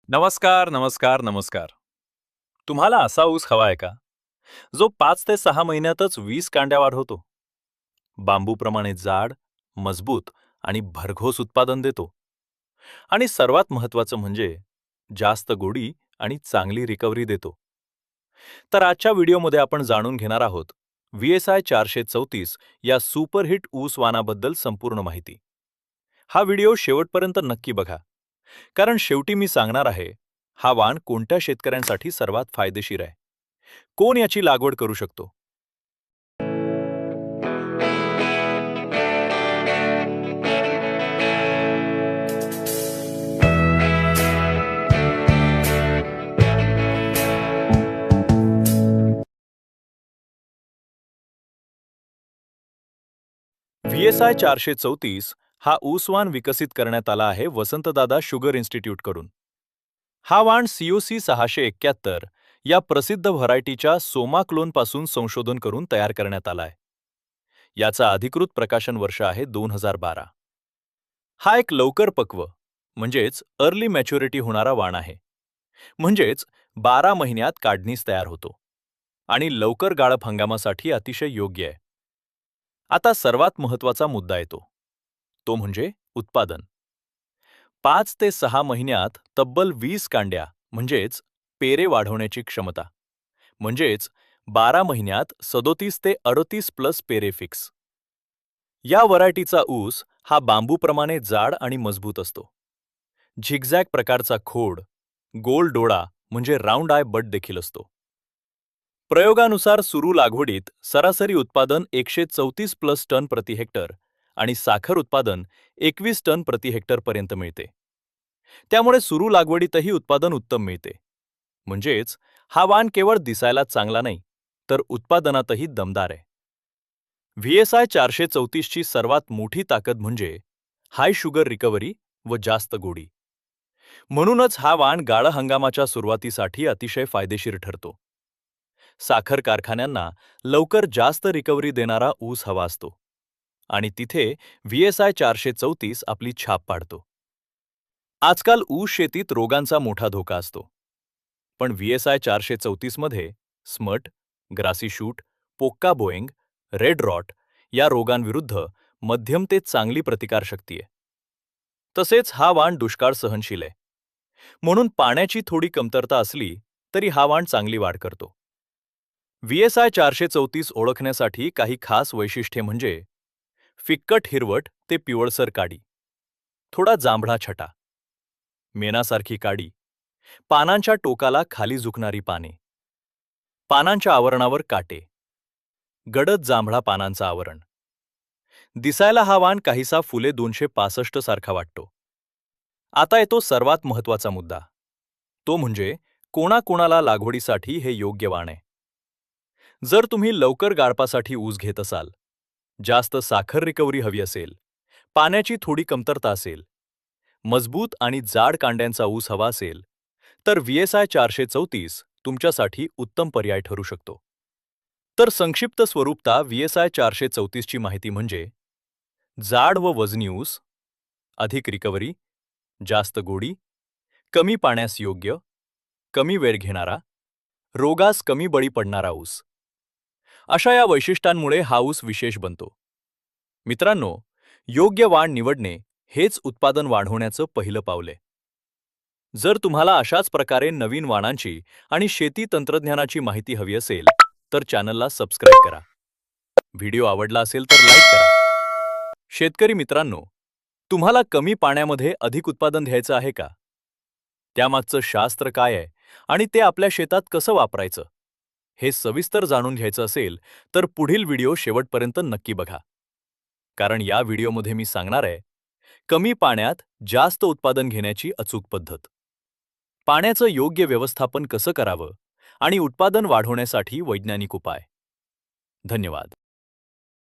नमस्कार, नमस्कार, नमस्कार. तुम्हाला असा ऊस हवा आहे का, जो 5 ते 6 महिन्यातच 20 कांड्या वाढवतो? बांबूप्रमाणे जाड, मजबूत आणि भरघोस उत्पादन देतो. आणि सर्वात महत्त्वाचं म्हणजे जास्त गोडी आणि चांगली रिकव्हरी देतो. तर आजच्या व्हिडिओमध्ये आपण जाणून घेणार आहोत VSI 434 या सुपरहिट ऊस वाणाबद्दल संपूर्ण माहिती. हा व्हिडिओ शेवटपर्यंत नक्की बघा, कारण शेवटी मी सांगणार आहे हा वाण कोणत्या शेतकऱ्यांसाठी सर्वात फायदेशीर आहे, कोण याची लागवड करू शकतो. VSI 434 हा ऊसवाण विकसित करण्यात आला आहे वसंतदादा शुगर इन्स्टिट्यूट कडून. हा वाण COC 671 या प्रसिद्ध व्हरायटीच्या सोमा क्लोनपासून संशोधन करून तयार करण्यात आला आहे. याचा अधिकृत प्रकाशन वर्ष आहे 2012. हा एक लवकर पक्व म्हणजेच अर्ली मॅच्युरिटी होणारा वाण आहे. म्हणजेच 12 महिन्यात काढणीस तयार होतो आणि लवकर गाळप हंगामासाठी अतिशय योग्य आहे. आता सर्वात महत्त्वाचा मुद्दा येतो, तो म्हणजे उत्पादन. 5 ते 6 महिन्यात तब्बल 20 कांड्या म्हणजेच पेरे वाढवण्याची क्षमता. म्हणजेच 12 महिन्यात 37 ते 38 प्लस पेरे फिक्स. या व्हरायटीचा ऊस हा बांबूप्रमाणे जाड आणि मजबूत असतो. झिगझॅग प्रकारचा खोड, गोल डोळा म्हणजे राऊंड आय बट देखील असतो. प्रयोगानुसार सुरू लागवडीत सरासरी उत्पादन 134 प्लस टन प्रति हेक्टर आणि साखर उत्पादन 21 टन प्रति हेक्टर पर्यंत मिळते. त्यामुळे सुरू लागवडीतही उत्पादन उत्तम मिळते. म्हणजेच हा वाण केवळ दिसायला चांगला नाही, तर उत्पादनातही दमदार आहे. VSI 434 ची सर्वात मोठी ताकद म्हणजे हाय शुगर रिकव्हरी व जास्त गोडी. म्हणूनच हा वाण गाळा हंगामाच्या सुरुवातीसाठी अतिशय फायदेशीर ठरतो. साखर कारखान्यांना लवकर जास्त रिकव्हरी देणारा ऊस हवा असतो आणि तिथे VSI 434 आपली छाप पाडतो. आजकाल ऊस शेतीत रोगांचा मोठा धोका असतो. पण VSI 434 मध्ये स्मट, ग्रासी शूट, पोक्का बोएंग, रेड रॉट या रोगांविरुद्ध मध्यम ते चांगली प्रतिकारशक्ती आहे. तसेच हा वाण दुष्काळ सहनशील आहे. म्हणून पाण्याची थोडी कमतरता असली तरी हा वाण चांगली वाढ करतो. VSI 434 ओळखण्यासाठी काही खास वैशिष्ट्ये म्हणजे फिक्कट हिरवट ते पिवळसर काडी, थोडा जांभळा छटा, मेणासारखी काडी, पानांच्या टोकाला खाली झुकणारी पाने, पानांच्या आवरणावर काटे, गडद जांभळा पानांचं आवरण. दिसायला हा वाण काहीसा फुले 265 सारखा वाटतो. आता येतो सर्वात महत्त्वाचा मुद्दा, तो म्हणजे कोणाकोणाला लागवडीसाठी हे योग्य वाण आहे. जर तुम्ही लवकर गाळपासाठी ऊस घेत असाल, जास्त साखर रिकव्हरी हवी असेल, पाण्याची थोडी कमतरता असेल, मजबूत आणि जाड कांड्यांचा ऊस हवा असेल, तर VSI 434 तुमच्यासाठी उत्तम पर्याय ठरू शकतो. तर संक्षिप्त स्वरूपता VSI 434 ची माहिती म्हणजे जाड व वजनी ऊस, अधिक रिकव्हरी, जास्त गोडी, कमी पाण्यास योग्य, कमी वेळ घेणारा, रोगास कमी बळी पडणारा ऊस. अशा या वैशिष्ट्यांमुळे हा ऊस विशेष बनतो. मित्रांनो, योग्य वाण निवडणे हेच उत्पादन वाढवण्याचं पहिलं पाऊल आहे. जर तुम्हाला अशाच प्रकारे नवीन वाणांची आणि शेती तंत्रज्ञानाची माहिती हवी असेल, तर चॅनलला सबस्क्राईब करा. व्हिडिओ आवडला असेल तर लाईक करा. शेतकरी मित्रांनो, तुम्हाला कमी पाण्यामध्ये अधिक उत्पादन घ्यायचं आहे का? त्यामागचं शास्त्र काय आहे आणि ते आपल्या शेतात कसं वापरायचं, हे सविस्तर जाणून घ्यायचं असेल तर पुढील व्हिडिओ शेवटपर्यंत नक्की बघा. कारण या व्हिडिओमध्ये मी सांगणार आहे कमी पाण्यात जास्त उत्पादन घेण्याची अचूक पद्धत, पाण्याचं योग्य व्यवस्थापन कसं करावं आणि उत्पादन वाढवण्यासाठी वैज्ञानिक उपाय. धन्यवाद.